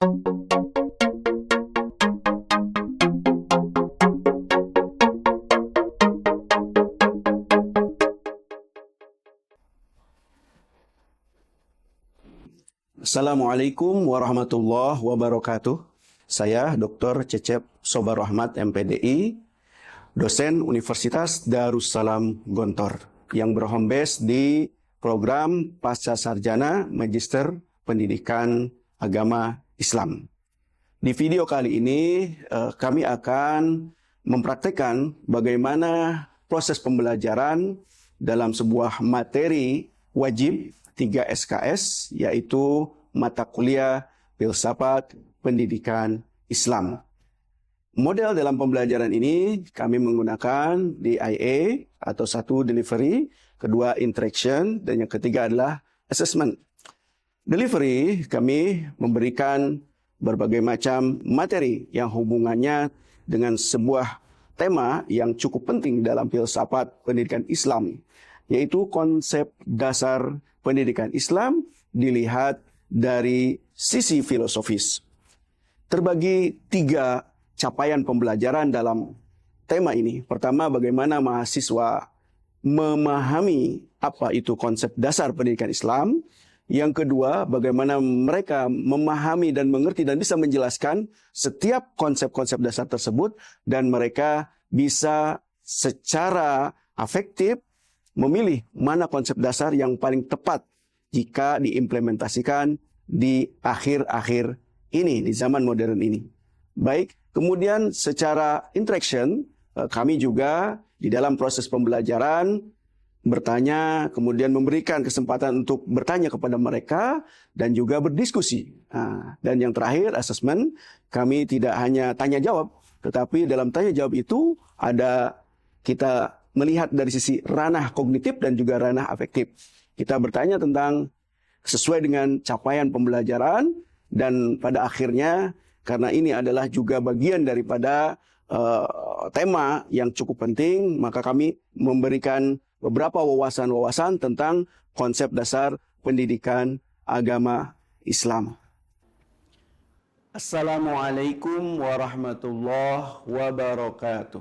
Assalamualaikum warahmatullahi wabarakatuh. Saya Dr. Cecep Sobar Rahmat, MPDI, dosen Universitas Darussalam Gontor, yang berhome base di program Pasca Sarjana Magister Pendidikan Agama Islam. Di video kali ini, kami akan mempraktekkan bagaimana proses pembelajaran dalam sebuah materi wajib 3 SKS, yaitu mata kuliah Filsafat Pendidikan Islam. Model dalam pembelajaran ini kami menggunakan DIA atau 1 delivery, kedua interaction, dan yang ketiga adalah assessment. Delivery kami memberikan berbagai macam materi yang hubungannya dengan sebuah tema yang cukup penting dalam filsafat pendidikan Islam, yaitu konsep dasar pendidikan Islam dilihat dari sisi filosofis. Terbagi 3 capaian pembelajaran dalam tema ini. Pertama, bagaimana mahasiswa memahami apa itu konsep dasar pendidikan Islam. Yang kedua, bagaimana mereka memahami dan mengerti dan bisa menjelaskan setiap konsep-konsep dasar tersebut, dan mereka bisa secara afektif memilih mana konsep dasar yang paling tepat jika diimplementasikan di akhir-akhir ini, di zaman modern ini. Baik, kemudian secara interaction, kami juga di dalam proses pembelajaran bertanya, kemudian memberikan kesempatan untuk bertanya kepada mereka dan juga berdiskusi. Dan yang terakhir, assessment, kami tidak hanya tanya jawab, tetapi dalam tanya jawab itu ada kita melihat dari sisi ranah kognitif dan juga ranah afektif. Kita bertanya tentang sesuai dengan capaian pembelajaran, dan pada akhirnya, karena ini adalah juga bagian daripada tema yang cukup penting, maka kami memberikan beberapa wawasan-wawasan tentang konsep dasar pendidikan agama Islam. Assalamualaikum warahmatullahi wabarakatuh.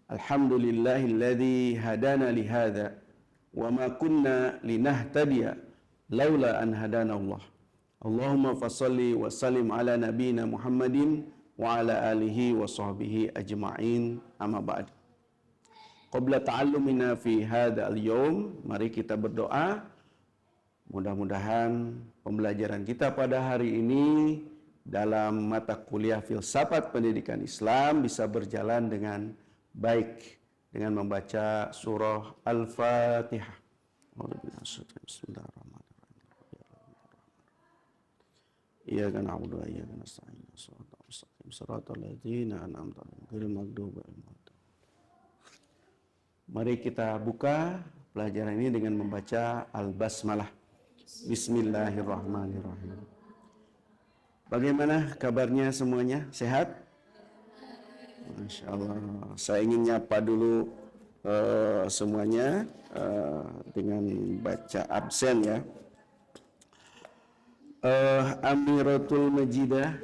Alhamdulillahilladzi hadana lihada wa ma kunna linahtadiya laula an hadana Allah. Allahumma fassalli wa sallim ala nabiyyina Muhammadin wa ala alihi wa sahbihi ajma'in, amma ba'd. Qabla ta'allumina fi hadha al-yawm, mari kita berdoa. Mudah-mudahan pembelajaran kita pada hari ini dalam mata kuliah Filsafat Pendidikan Islam bisa berjalan dengan baik dengan membaca surah Al-Fatihah. Bismillahirrahmanirrahim. Iyyaka na'budu wa iyyaka nasta'in. Shiratal ladzina an'amta 'alaihim ghairil maghdubi 'alaihim. Mari kita buka pelajaran ini dengan membaca Al-Basmalah. Bismillahirrahmanirrahim. Bagaimana kabarnya semuanya? Sehat? Masya Allah. Saya ingin nyapa dulu semuanya dengan baca absen ya. Amiratul Majidah,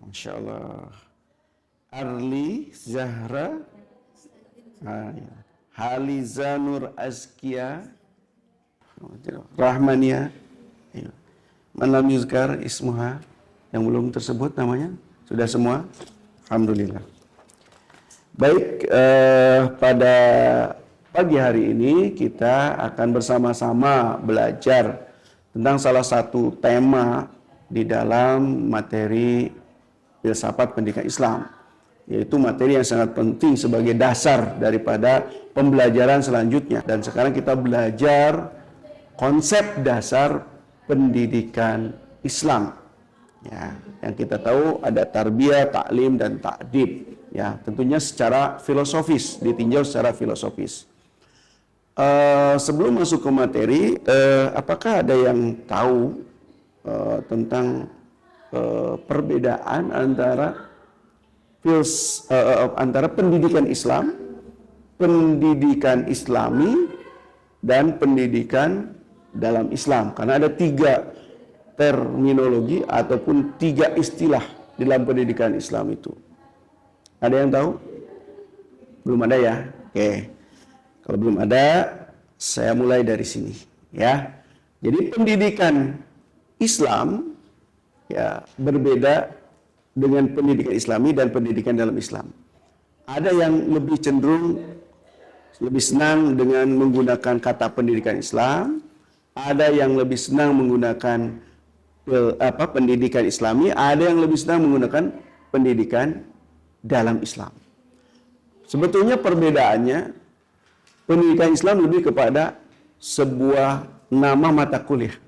Masya Allah. Arli Zahra, Haliza Nur Azkia, Rahmania. Man lam yuzkar ismuha, yang belum tersebut namanya, sudah semua? Alhamdulillah. Baik, pada pagi hari ini kita akan bersama-sama belajar tentang salah satu tema di dalam materi Filsafat Pendidikan Islam, yaitu materi yang sangat penting sebagai dasar daripada pembelajaran selanjutnya. Dan sekarang kita belajar konsep dasar pendidikan Islam. Ya, yang kita tahu ada tarbiyah, taklim, dan ta'dib. Ya, tentunya secara filosofis, ditinjau secara filosofis. Sebelum masuk ke materi, apakah ada yang tahu tentang perbedaan antara pendidikan Islam, pendidikan Islami, dan pendidikan dalam Islam. Karena ada 3 terminologi ataupun 3 istilah dalam pendidikan Islam itu. Ada yang tahu? Belum ada ya? Oke. Kalau belum ada, saya mulai dari sini ya. Jadi pendidikan Islam ya berbeda dengan pendidikan Islami dan pendidikan dalam Islam. Ada yang lebih cenderung lebih senang dengan menggunakan kata pendidikan Islam, ada yang lebih senang menggunakan pendidikan Islami, ada yang lebih senang menggunakan pendidikan dalam Islam. Sebetulnya perbedaannya, pendidikan Islam lebih kepada sebuah nama mata kuliah,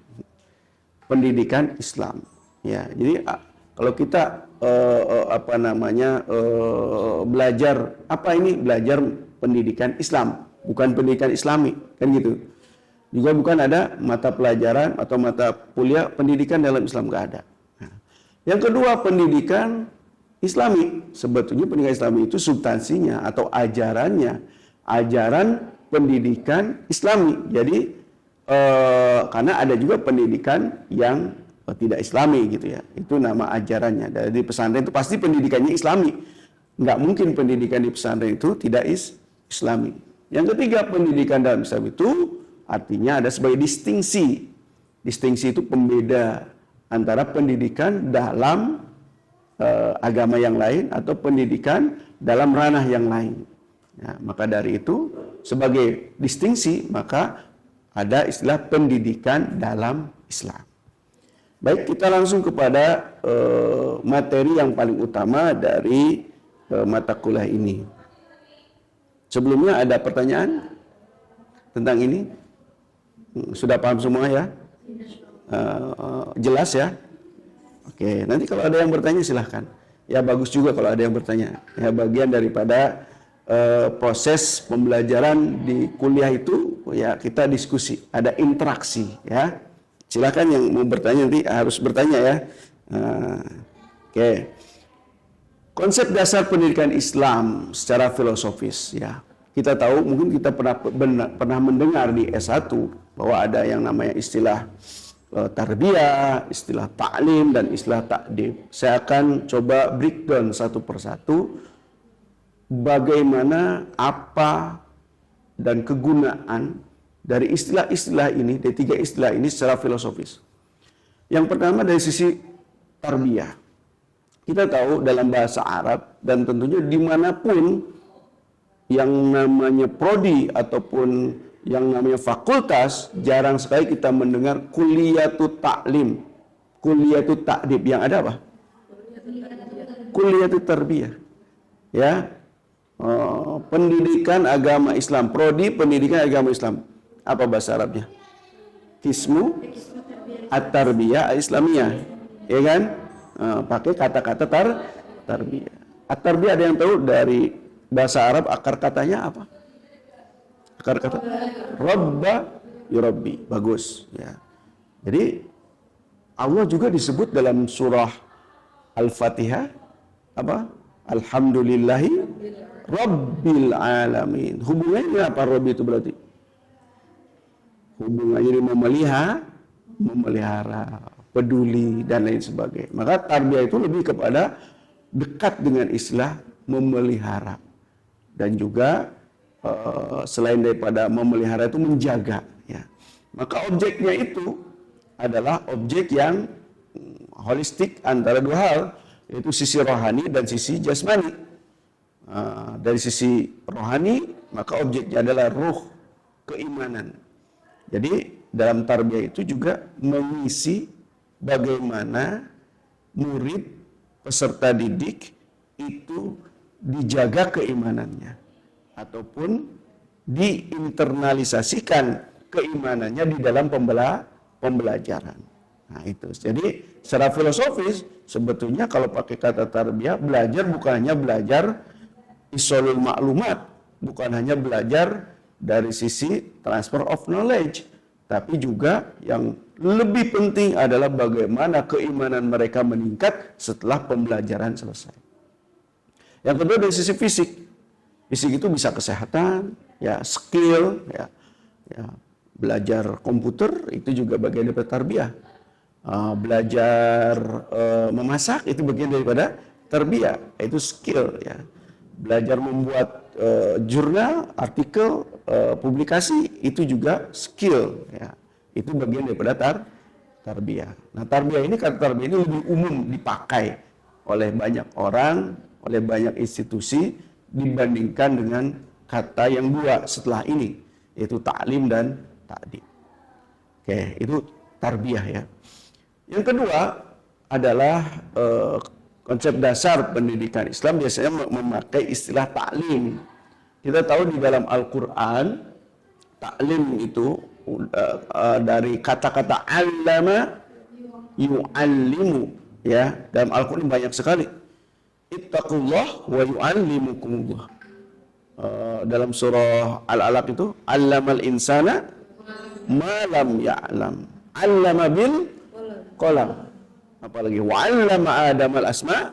pendidikan Islam. Ya, jadi kalau kita belajar belajar pendidikan Islam, bukan pendidikan Islami, kan gitu. Juga bukan ada mata pelajaran atau mata kuliah pendidikan dalam Islam, nggak ada. Nah, yang kedua, pendidikan Islami. Sebetulnya pendidikan Islami itu substansinya atau ajarannya, ajaran pendidikan Islami. Jadi karena ada juga pendidikan yang tidak Islami gitu ya. Itu nama ajarannya. Dari pesantren itu pasti pendidikannya Islami. Nggak mungkin pendidikan di pesantren itu tidak Islami. Yang ketiga, pendidikan dalam Islam itu artinya ada sebagai distingsi. Distingsi itu pembeda antara pendidikan dalam agama yang lain atau pendidikan dalam ranah yang lain. Ya, maka dari itu sebagai distingsi maka ada istilah pendidikan dalam Islam. Baik, kita langsung kepada materi yang paling utama dari mata kuliah ini. Sebelumnya ada pertanyaan tentang ini? Sudah paham semua ya? Jelas ya? Oke, nanti kalau ada yang bertanya silahkan. Ya bagus juga kalau ada yang bertanya. Ya bagian daripada proses pembelajaran di kuliah itu ya kita diskusi, ada interaksi ya. Silakan yang mau bertanya nanti harus bertanya ya. Oke. Konsep dasar pendidikan Islam secara filosofis ya. Kita tahu, mungkin kita pernah mendengar di S1 bahwa ada yang namanya istilah tarbiyah, istilah ta'lim dan istilah ta'dib. Saya akan coba breakdown satu persatu bagaimana apa dan kegunaan dari istilah-istilah ini, dari 3 istilah ini secara filosofis. Yang pertama dari sisi tarbiyah. Kita tahu dalam bahasa Arab dan tentunya dimanapun yang namanya prodi ataupun yang namanya fakultas, jarang sekali kita mendengar kuliatul ta'lim, kuliatul ta'dib. Yang ada apa? Kuliatul tarbiyah. Ya, pendidikan agama Islam, prodi pendidikan agama Islam. Apa bahasa Arabnya? Kismu at-tarbiyah al-islamiyah. Ya kan? Pakai kata-kata tarbiyah. At-tarbiyah ada yang tahu dari bahasa Arab akar katanya apa? Akar kata Rabba yurabbi. Bagus ya. Jadi Allah juga disebut dalam surah Al-Fatihah apa? Alhamdulillahi Rabbil alamin. Hubungannya apa Rabbi itu berarti? Hubungannya dengan memelihara, peduli dan lain sebagainya. Maka tarbiyah itu lebih kepada dekat dengan istilah memelihara. Dan juga selain daripada memelihara itu menjaga ya. Maka objeknya itu adalah objek yang holistik antara 2 hal, yaitu sisi rohani dan sisi jasmani. Dari sisi rohani maka objeknya adalah ruh, keimanan. Jadi dalam tarbiyah itu juga mengisi bagaimana murid peserta didik itu dijaga keimanannya ataupun diinternalisasikan keimanannya di dalam pembelajaran. Nah itu. Jadi secara filosofis sebetulnya kalau pakai kata tarbiyah, belajar bukan hanya belajar isolul maklumat, bukan hanya belajar dari sisi transfer of knowledge, tapi juga yang lebih penting adalah bagaimana keimanan mereka meningkat setelah pembelajaran selesai. Yang kedua dari sisi fisik. Fisik itu bisa kesehatan, ya, skill, ya, Belajar komputer itu juga bagian daripada tarbiyah. Belajar memasak itu bagian daripada tarbiyah, itu skill ya. Belajar membuat jurnal, artikel, publikasi itu juga skill ya. Itu bagian daripada tarbiyah. Nah, tarbiyah ini, kata tarbiyah ini lebih umum dipakai oleh banyak orang, oleh banyak institusi dibandingkan dengan kata yang dua setelah ini, yaitu ta'lim dan ta'dib. Oke, itu tarbiyah ya. Yang kedua adalah konsep dasar pendidikan Islam biasanya memakai istilah ta'lim. Kita tahu di dalam Al-Quran, ta'lim itu dari kata-kata allama yu'allimu ya. Dalam Al-Quran banyak sekali. Ittaqullah wa yu'allimukumullah. Dalam surah Al-Alaq itu, allamal insana ma lam ya'lam. Allama bil qalam. Apalagi wa'allama adamal asma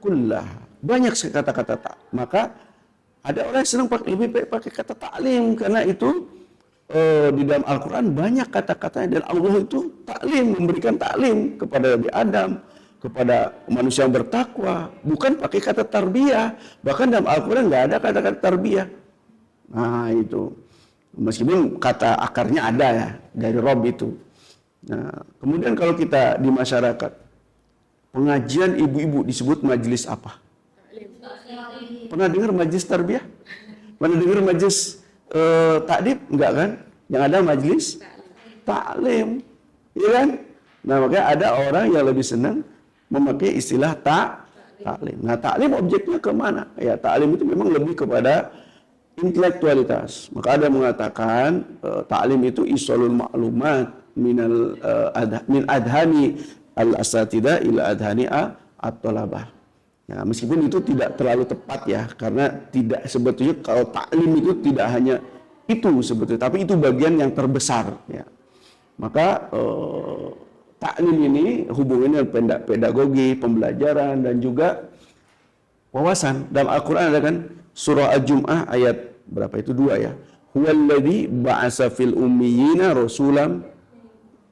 kullah. Banyak sekali kata-kata tak. Maka ada orang yang senang lebih baik pakai kata ta'lim, karena itu di dalam Al-Quran banyak kata-katanya, dan Allah itu ta'lim, memberikan ta'lim kepada Nabi Adam, kepada manusia yang bertakwa, bukan pakai kata tarbiyah. Bahkan dalam Al-Quran nggak ada kata-kata tarbiyah. Nah itu, meskipun kata akarnya ada ya, dari Rob itu. Nah, kemudian kalau kita di masyarakat, pengajian ibu-ibu disebut majelis apa? Pernah dengar majelis tarbiyah? Pernah dengar majelis ta'dib? Enggak kan? Yang ada majelis ta'lim, ya kan? Nah, makanya ada orang yang lebih senang memakai istilah ta'lim. Nah, ta'lim objeknya kemana? Ya, ta'lim itu memang lebih kepada intelektualitas. Maka ada yang mengatakan ta'lim itu isolul ma'lumat min adhani al-asatida ila adhani at-talabah. Ya, meskipun itu tidak terlalu tepat ya, karena tidak sebetulnya kalau taklim itu tidak hanya itu sebetulnya, tapi itu bagian yang terbesar ya. Maka taklim ini hubungannya dengan pedagogi, pembelajaran dan juga wawasan. Dalam Al-Qur'an ada kan surah Al-Jum'ah ayat berapa itu 2 ya. Huwallazi ba'asa fil ummiyina rasulam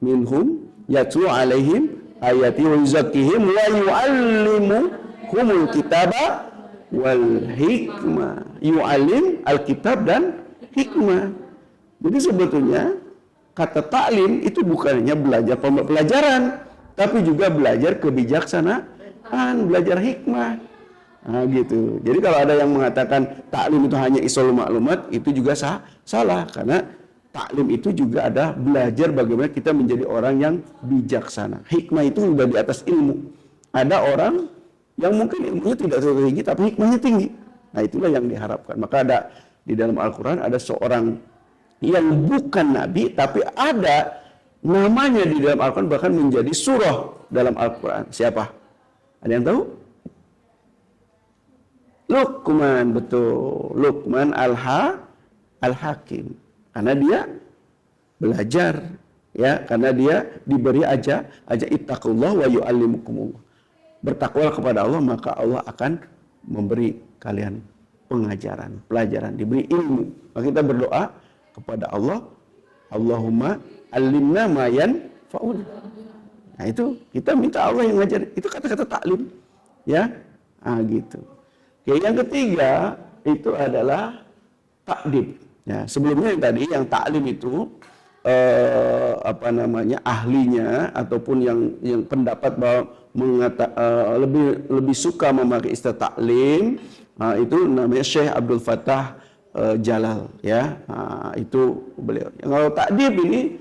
minhum yatlu alaihim ayati wa yuzakkihim wa yu'allimuhumul kitaba wal hikmah. Yu'allim alkitab dan hikmah. Jadi sebetulnya kata taklim itu bukan hanya belajar pelajaran, tapi juga belajar kebijaksanaan, belajar hikmah. Nah, gitu. Jadi kalau ada yang mengatakan taklim itu hanya isolul maklumat, itu juga salah, karena taklim itu juga ada belajar bagaimana kita menjadi orang yang bijaksana. Hikmah itu sudah di atas ilmu. Ada orang yang mungkin ilmunya tidak terlalu tinggi, tapi hikmahnya tinggi. Nah, itulah yang diharapkan. Maka ada di dalam Al-Quran ada seorang yang bukan nabi, tapi ada namanya di dalam Al-Quran, bahkan menjadi surah dalam Al-Quran. Siapa? Ada yang tahu? Luqman, betul. Luqman Al-Hakim. Karena dia belajar, ya, karena dia diberi aja ittaqullah wa yu'allimukumullah. Bertakwa kepada Allah, maka Allah akan memberi kalian pengajaran, pelajaran, diberi ilmu. Maka kita berdoa kepada Allah, Allahumma allimna ma yanfa'una. Nah, itu kita minta Allah yang ngajar. Itu kata-kata taklim, ya. Ah, gitu. Oke, yang ketiga itu adalah ta'dib. Ya, sebelumnya yang tadi yang taklim itu ahlinya ataupun yang pendapat bahwa lebih suka memakai istilah taklim, itu namanya Syekh Abdul Fattah Jalal ya. Itu beliau. Kalau ta'dib ini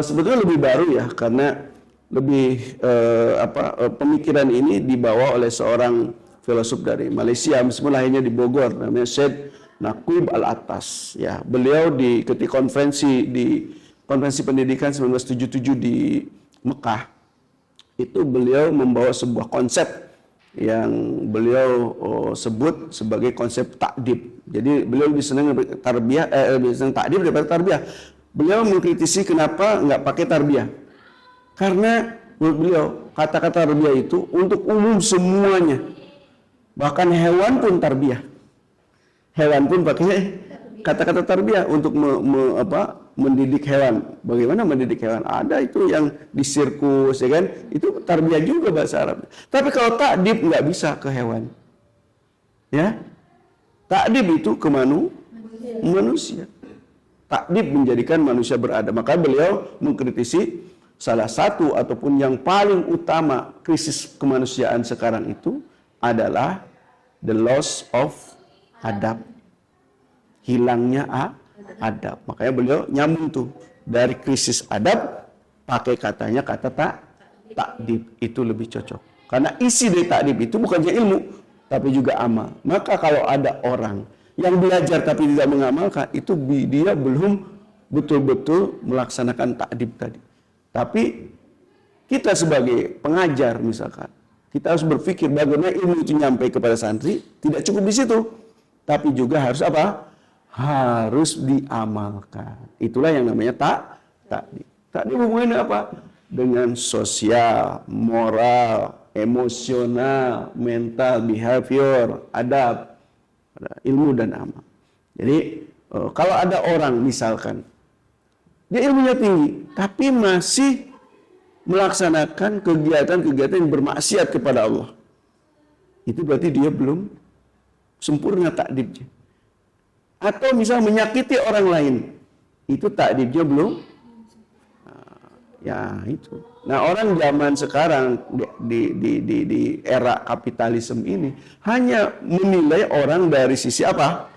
sebetulnya lebih baru ya, karena lebih pemikiran ini dibawa oleh seorang filosof dari Malaysia, meskipun lahirnya di Bogor, namanya Syed Naqib Al-Atas ya. Beliau ketika konferensi pendidikan 1977 di Mekah, itu beliau membawa sebuah konsep yang beliau sebut sebagai konsep ta'dib. Jadi beliau lebih senang ta'dib daripada tarbiyah. Beliau mengkritisi kenapa nggak pakai tarbiyah. Karena menurut beliau kata-kata tarbiyah itu untuk umum semuanya. Bahkan hewan pun tarbiyah. Hewan pun pakai kata-kata tarbiyah untuk mendidik hewan. Bagaimana mendidik hewan? Ada itu yang di sirkus, ya kan? Itu tarbiyah juga bahasa Arab. Tapi kalau takdib nggak bisa ke hewan. Ya, takdib itu ke manusia. Takdib menjadikan manusia beradab. Maka beliau mengkritisi salah satu ataupun yang paling utama krisis kemanusiaan sekarang itu adalah the loss of adab. Hilangnya adab. Makanya beliau nyambung tuh dari krisis adab pakai katanya kata takdib itu lebih cocok. Karena isi dari takdib itu bukannya ilmu tapi juga amal. Maka kalau ada orang yang belajar tapi tidak mengamalkan, itu dia belum betul-betul melaksanakan takdib tadi. Tapi kita sebagai pengajar misalkan, kita harus berpikir bagaimana ilmu itu nyampe kepada santri, tidak cukup di situ. Tapi juga harus apa? Harus diamalkan. Itulah yang namanya takdib. Takdib hubungannya apa? Dengan sosial, moral, emosional, mental, behavior, adab, ilmu dan amal. Jadi kalau ada orang misalkan dia ilmunya tinggi tapi masih melaksanakan kegiatan-kegiatan yang bermaksiat kepada Allah, itu berarti dia belum sempurna takdibnya. Atau misal menyakiti orang lain, itu takdibnya belum. Ya itu. Nah orang zaman sekarang di era kapitalisme ini hanya menilai orang dari sisi apa?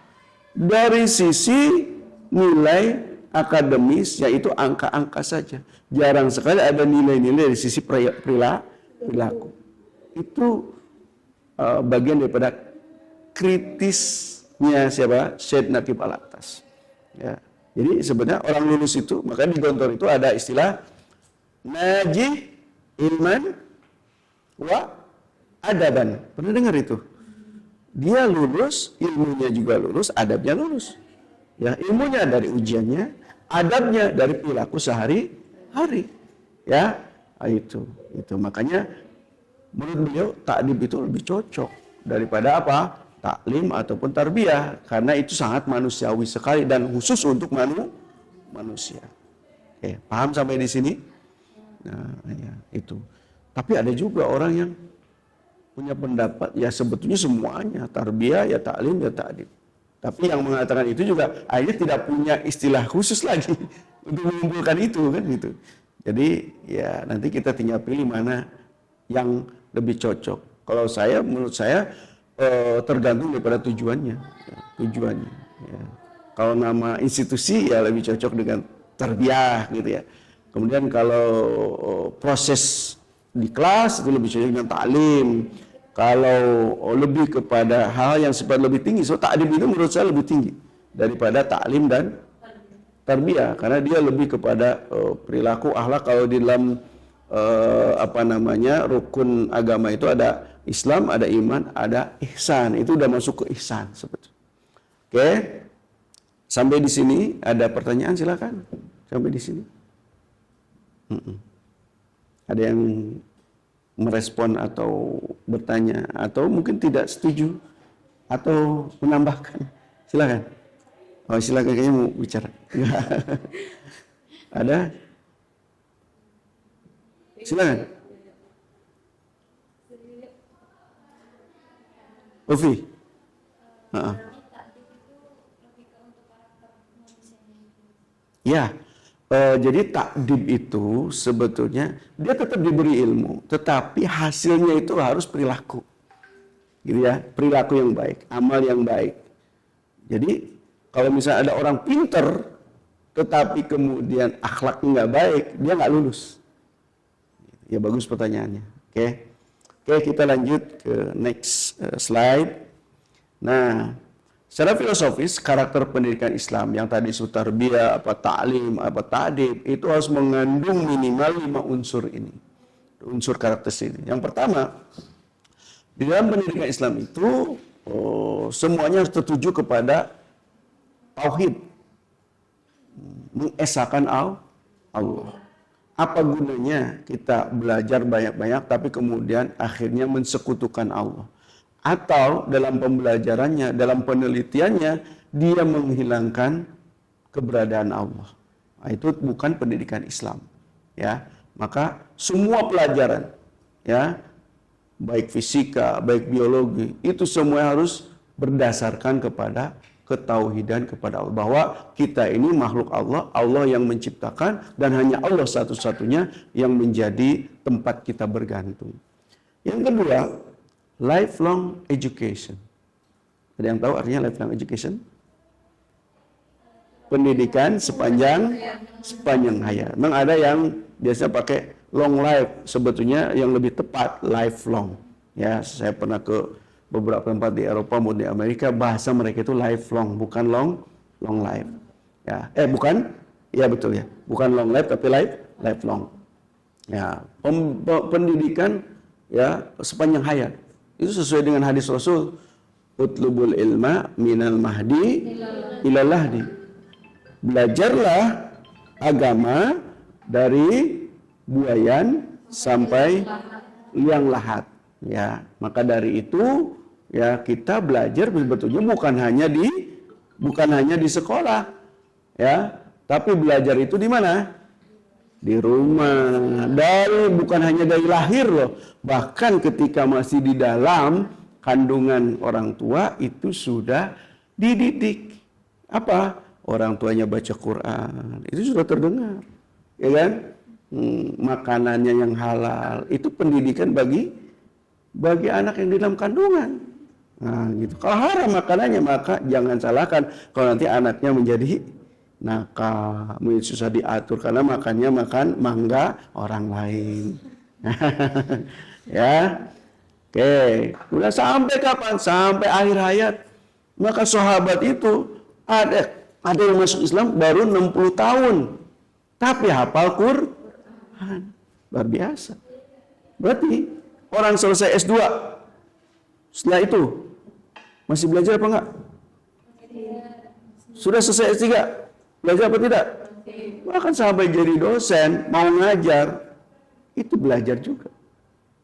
Dari sisi nilai akademis, yaitu angka-angka saja. Jarang sekali ada nilai-nilai dari sisi perilaku. Itu bagian daripada kritisnya siapa? Syed Naqib Al-Atas. Ya. Jadi sebenarnya orang lulus itu, makanya di Gontor itu ada istilah najih ilman wa adaban. Pernah dengar itu? Dia lulus, ilmunya juga lulus, adabnya lulus. Ya, ilmunya dari ujiannya, adabnya dari perilaku sehari-hari. Ya, itu. Makanya menurut beliau takdib itu lebih cocok daripada apa? Taklim ataupun tarbiyah, karena itu sangat manusiawi sekali dan khusus untuk manusia. Oke, paham sampai di sini? Nah, ya, itu. Tapi ada juga orang yang punya pendapat ya sebetulnya semuanya tarbiyah ya taklim ya takdib. Tapi yang mengatakan itu juga akhirnya tidak punya istilah khusus lagi untuk mengumpulkan itu kan gitu. Jadi ya nanti kita tinggal pilih mana yang lebih cocok. Kalau saya menurut saya tergantung daripada tujuannya. Tujuannya. Ya. Kalau nama institusi ya lebih cocok dengan tarbiyah gitu ya. Kemudian kalau proses di kelas itu lebih cocok dengan taklim. Kalau lebih kepada hal yang sifat lebih tinggi, so taklim itu menurut saya lebih tinggi daripada taklim dan tarbiyah, karena dia lebih kepada perilaku akhlak. Kalau di dalam rukun agama itu ada Islam, ada iman, ada ihsan. Itu udah masuk ke ihsan sebetulnya. Oke. Sampai di sini ada pertanyaan silakan. Sampai di sini. Ada yang merespon atau bertanya atau mungkin tidak setuju atau menambahkan, silakan. Oh silakan, kayaknya mau bicara. Ada? Silakan. Ovi. Ya. Jadi takdib itu sebetulnya dia tetap diberi ilmu, tetapi hasilnya itu harus perilaku, gitu ya, perilaku yang baik, amal yang baik. Jadi kalau misalnya ada orang pinter, tetapi kemudian akhlaknya nggak baik, dia nggak lulus. Ya bagus pertanyaannya. Oke, kita lanjut ke next slide. Nah. Secara filosofis, karakter pendidikan Islam yang tadi tarbiyah, taklim, ta'dib, itu harus mengandung minimal 5 unsur ini. Unsur karakter ini. Yang pertama, di dalam pendidikan Islam itu semuanya harus tertuju kepada tauhid. Mengesahkan Allah. Apa gunanya kita belajar banyak-banyak tapi kemudian akhirnya mensekutukan Allah? Atau dalam pembelajarannya, dalam penelitiannya, dia menghilangkan keberadaan Allah. Nah, itu bukan pendidikan Islam. Ya, maka semua pelajaran, ya, baik fisika, baik biologi, itu semua harus berdasarkan kepada ketauhidan kepada Allah, bahwa kita ini makhluk Allah, Allah yang menciptakan, dan hanya Allah satu-satunya yang menjadi tempat kita bergantung. Yang kedua, lifelong education. Ada yang tahu artinya lifelong education? Pendidikan sepanjang hayat. Memang ada yang biasa pakai long life, sebetulnya yang lebih tepat lifelong. Ya, saya pernah ke beberapa tempat di Eropa maupun di Amerika, bahasa mereka itu lifelong, bukan long life. Ya, bukan, ya betul ya, bukan long life tapi lifelong. Ya, pendidikan ya sepanjang hayat. Itu sesuai dengan hadis Rasul, utlubul ilma minal mahdi ilal lahdi. Belajarlah agama dari buayan sampai liang lahat. Ya, maka dari itu ya kita belajar sebetulnya bukan hanya di sekolah, ya, tapi belajar itu di mana? Di rumah. Bukan hanya dari lahir loh, bahkan ketika masih di dalam kandungan orang tua itu sudah dididik. Apa? Orang tuanya baca Quran, itu sudah terdengar, ya kan? Makanannya yang halal, itu pendidikan bagi anak yang di dalam kandungan. Nah, gitu. Kalau haram makanannya, maka jangan salahkan kalau nanti anaknya menjadi nakal, susah diatur karena makannya makan mangga orang lain. Ya, oke. Udah sampai kapan? Sampai akhir hayat. Maka sahabat itu ada yang masuk Islam baru 60 tahun. Tapi hafal Quran. Luar biasa. Berarti orang selesai S2. Setelah itu masih belajar apa enggak? Sudah selesai S3. Belajar apa tidak? Bahkan sampai jadi dosen, mau ngajar, itu belajar juga.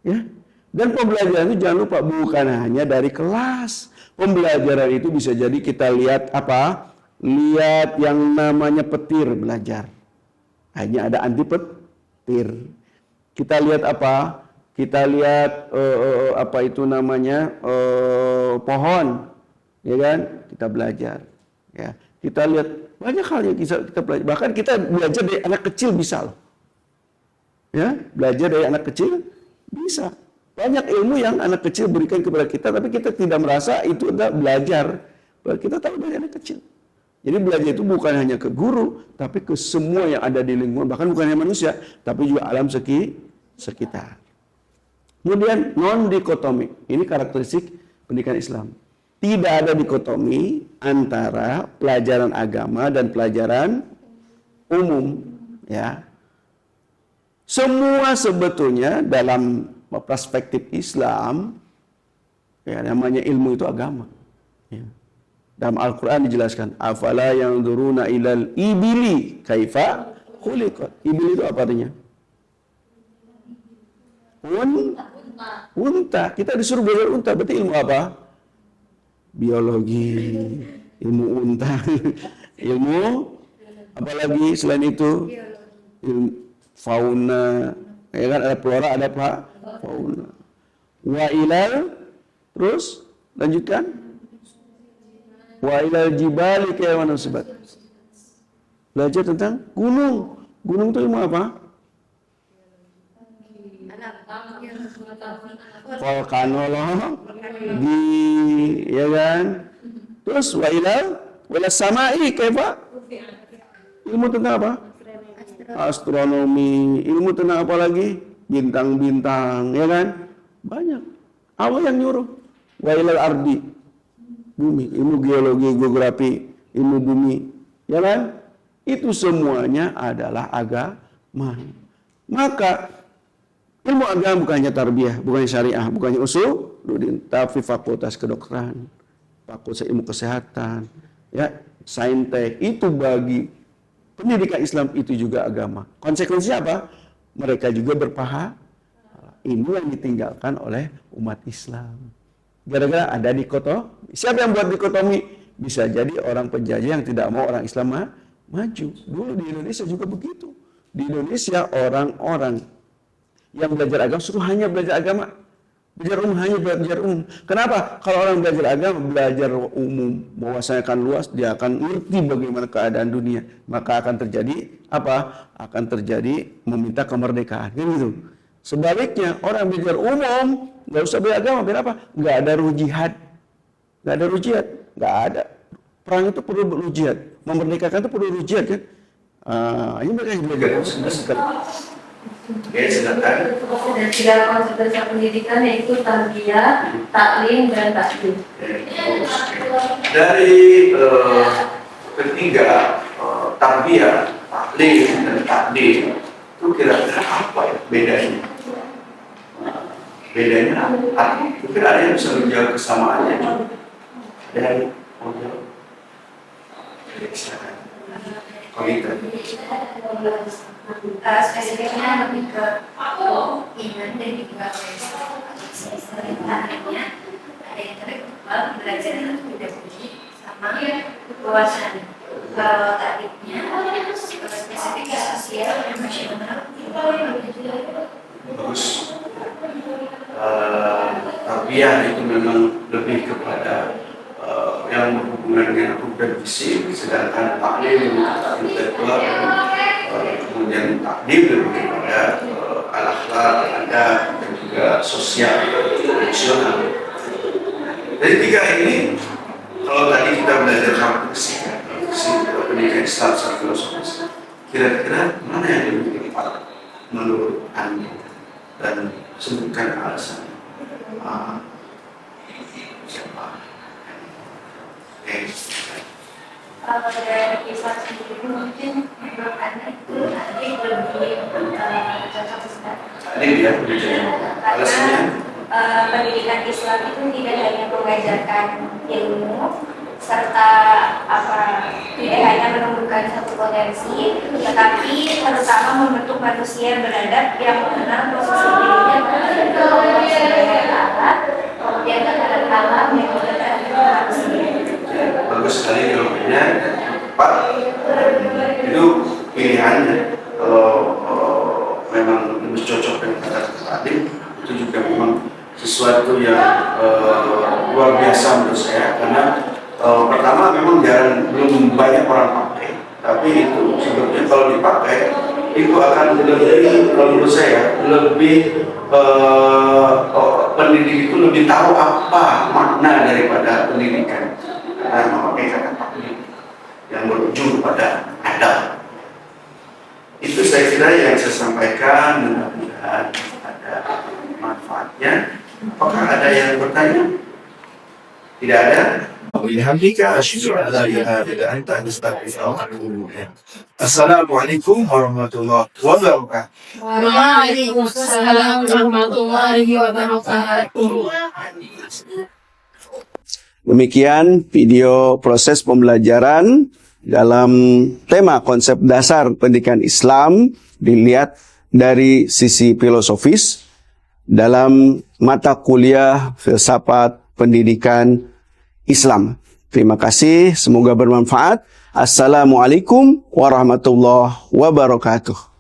Ya. Dan pembelajaran itu jangan lupa bukan hanya dari kelas. Pembelajaran itu bisa jadi kita lihat apa? Lihat yang namanya petir belajar. Hanya ada anti petir. Kita lihat apa? Kita lihat apa itu namanya pohon, ya kan? Kita belajar. Ya, kita lihat banyak hal yang kita belajar. Bahkan kita belajar dari anak kecil bisa loh. Ya, belajar dari anak kecil bisa. Banyak ilmu yang anak kecil berikan kepada kita, tapi kita tidak merasa itu adalah belajar. Kita tahu dari anak kecil. Jadi belajar itu bukan hanya ke guru, tapi ke semua yang ada di lingkungan, bahkan bukan hanya manusia, tapi juga alam sekitar. Kemudian non-dikotomi, ini karakteristik pendidikan Islam. Tidak ada dikotomi antara pelajaran agama dan pelajaran umum. Ya, semua sebetulnya dalam perspektif Islam, ya, namanya ilmu itu agama. Ya. Dalam Al-Quran dijelaskan, afala yanzuruna ilal ibili kaifa khuliqat. Ibil itu apa artinya? Unta. Kita disuruh belajar unta, berarti ilmu apa? Biologi, ilmu unta, ilmu apalagi selain itu? Ilmu fauna, ya kan, ada flora, ada apa? Fauna. Wa ilal, terus lanjutkan. Wa ilal jibali kaya mana sebat. Belajar tentang gunung. Gunung itu ilmu apa? Volkanologi, ya kan? Terus wa ilal samai kaya apa? Ilmu tentang apa? Astronomi. Ilmu tentang apa lagi? Bintang-bintang, ya kan? Banyak. Allah yang nyuruh. Wa ilal ardi, bumi, ilmu geologi, geografi, ilmu bumi, ya kan? Itu semuanya adalah agama. Maka ilmu agama bukan hanya tarbiyah, bukan hanya syariah, bukan hanya usul, tapi fakultas kedokteran, fakultas ilmu kesehatan, ya, saintek, itu bagi pendidikan Islam itu juga agama. Konsekuensinya apa? Mereka juga berpahala. Ini yang ditinggalkan oleh umat Islam. Gara-gara ada dikotomi. Siapa yang buat dikotomi? Bisa jadi orang penjajah yang tidak mau orang Islam maju. Dulu di Indonesia juga begitu. Di Indonesia orang-orang yang belajar agama suruh hanya belajar agama. Hanya belajar umum. Kenapa? Kalau orang belajar agama, belajar umum, bahwasanya akan luas, dia akan ngerti bagaimana keadaan dunia. Maka akan terjadi apa? Akan terjadi meminta kemerdekaan. Kan gitu. Sebaliknya, orang belajar umum, nggak usah belajar agama. Kenapa? Nggak ada ruh jihad. Nggak ada ruh jihad. Nggak ada. Perang itu perlu ruh jihad. Memerdekakan itu perlu ruh jihad kan? Ini mereka yang belajar. Oke, silakan. Dan tiga konsep dasar pendidikan yaitu tarbiyah, taklim, dan takdim. Dari ketiga tarbiyah, taklim, dan takdim itu kira-kira apa ya bedanya? Bedanya apa? Kira-kira ada yang bisa menjawab kesamaannya? Dan silakan. Spesifiknya lebih ke iman dan juga istilahnya ada intelektual, belajar itu tidak puji sama kewawasan. Kalau tadinya spesifiknya sosial dan emosional Bagus. Tarbiyah itu memang lebih kepada yang berhubungan dengan ruh dan fisik, sedangkan taklim intelektual, kemudian takdim lebih kepada al-akhlak, adab, dan juga sosial, emosional. Dari tiga ini, kalau tadi kita belajar fisik, pendidikan Islam secara filosofis, kira-kira mana yang lebih tepat menurut Anda dan sebutkan alasan siapa? Kalau dari Islam sendiri mungkin menurut Anda itu tadi lebih cocok sekali. Karena pendidikan Islam itu tidak hanya mengajarkan ilmu serta tidak hanya menumbuhkan satu potensi, tetapi terutama membentuk manusia beradab yang mengenal posisi dirinya sebagai Allah, kemudian terhadap alam yang juga terhadap manusia. Bagus sekali jawabannya, Pak. Itu pilihannya. Kalau memang lebih cocok dengan kata tadi, itu juga memang sesuatu yang luar biasa menurut saya. Karena pertama memang belum banyak orang pakai, tapi itu sebetulnya kalau dipakai itu akan lebih, kalau menurut saya lebih pendidik itu lebih tahu apa makna daripada pendidikan. Karena memakai kata taklim yang berujung pada adab. Itu saya kira yang saya sampaikan, mudah-mudahan ada manfaatnya. Apakah ada yang bertanya? Tidak ada? Assalamualaikum warahmatullahi wabarakatuh. Waalaikumsalam warahmatullahi wabarakatuh. Demikian video proses pembelajaran dalam tema konsep dasar pendidikan Islam dilihat dari sisi filosofis dalam mata kuliah filsafat pendidikan Islam. Terima kasih, semoga bermanfaat. Assalamualaikum warahmatullahi wabarakatuh.